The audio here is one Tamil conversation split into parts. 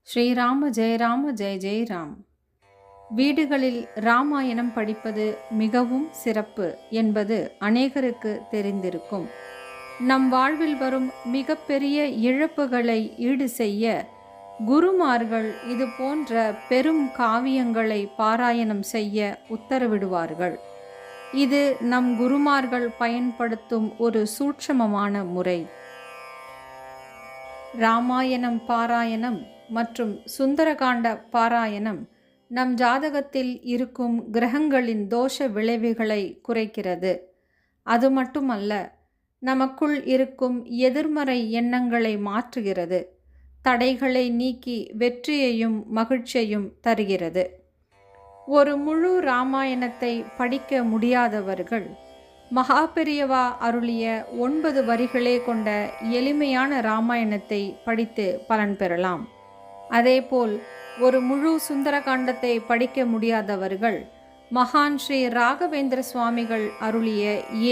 ஸ்ரீராம ஜெய ராம ஜெய ஜெய ராம். வீடுகளில் ராமாயணம் படிப்பது மிகவும் சிறப்பு என்பது அநேகருக்கு தெரிந்திருக்கும். நம் வாழ்வில் வரும் மிகப்பெரிய இழப்புகளை ஈடு செய்ய குருமார்கள் இது போன்ற பெரும் காவியங்களை பாராயணம் செய்ய உத்தரவிடுவார்கள். இது நம் குருமார்கள் பயன்படுத்தும் ஒரு சூட்சமமான முறை. ராமாயணம் பாராயணம் மற்றும் சுந்தரகாண்ட பாராயணம் நம் ஜாதகத்தில் இருக்கும் கிரகங்களின் தோஷ விளைவுகளை குறைக்கிறது. அது மட்டுமல்ல, நமக்குள் இருக்கும் எதிர்மறை எண்ணங்களை மாற்றுகிறது, தடைகளை நீக்கி வெற்றியையும் மகிழ்ச்சியையும் தருகிறது. ஒரு முழு ராமாயணத்தை படிக்க முடியாதவர்கள் மகாபெரியவா அருளிய 9 வரிகளே கொண்ட எளிமையான ராமாயணத்தை படித்து பலன் பெறலாம். அதேபோல் ஒரு முழு சுந்தரகாண்டத்தை படிக்க முடியாதவர்கள் மகான் ஸ்ரீ ராகவேந்திர சுவாமிகள் அருளிய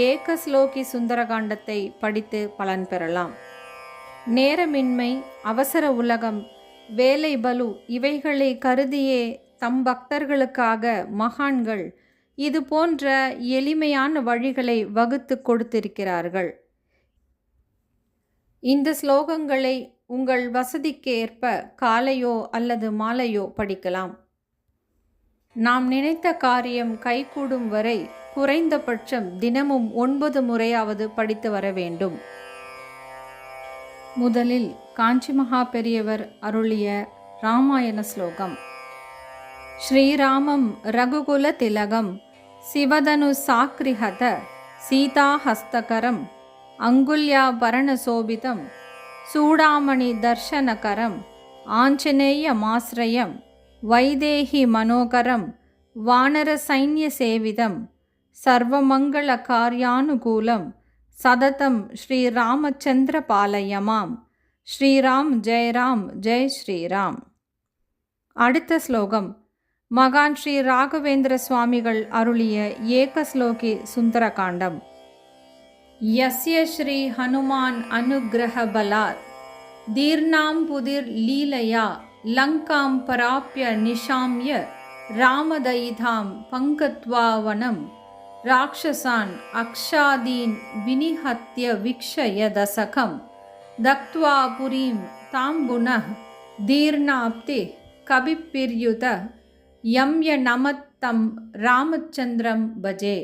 ஏகஸ்லோகி சுந்தரகாண்டத்தை படித்து பலன் பெறலாம். நேரமின்மை, அவசர உலகம், வேலை பலு இவைகளை கருதியே தம் பக்தர்களுக்காக மகான்கள் இது போன்ற எளிமையான வழிகளை வகுத்து கொடுத்திருக்கிறார்கள். இந்த ஸ்லோகங்களை உங்கள் வசதிக்கு ஏற்ப காலையோ அல்லது மாலையோ படிக்கலாம். நாம் நினைத்த காரியம் கைகூடும் வரை குறைந்தபட்சம் தினமும் 9 முறையாவது படித்து வர வேண்டும். முதலில் காஞ்சி மகா பெரியவர் அருளிய ராமாயண ஸ்லோகம். ஸ்ரீராமம் ரகுகுல திலகம் சிவதனு சாக்ரிஹத சீதாஹஸ்தகரம் அங்குல்யாபரண சோபிதம் சூடாமணி தர்ஷனகரம் ஆஞ்சநேய மாஸ்ரயம் வைதேகி மனோகரம் வானர சைன்ய சேவிதம் சர்வமங்கள கார்யானுகூலம் சததம் ஸ்ரீராமச்சந்திர பாலயமாம். ஸ்ரீராம் ஜெயராம் ஜெய் ஸ்ரீராம். அடுத்த ஸ்லோகம் மகான் ஸ்ரீ ராகவேந்திர சுவாமிகள் அருளிய ஏகஸ்லோகி சுந்தரகாண்டம். யஸ்ய ஸ்ரீ ஹனுமான் அனுக்கிரக பலாத் தீர்ணாம் புதிர் லீலையா லங்காம் பராப்ய நிஷாம்ய ராமதயிதாம் பங்கத்வாவனம் ராட்சசான் அக்ஷாதீன் வினிஹத்ய விக்ஷய தசகம் தக்த்வா புரீம் தாம்புனஹ் தீர்ணாப்தி கபிப்பிர்யுத யம்ய நமத்தம் ராமச்சந்திரம் பஜே.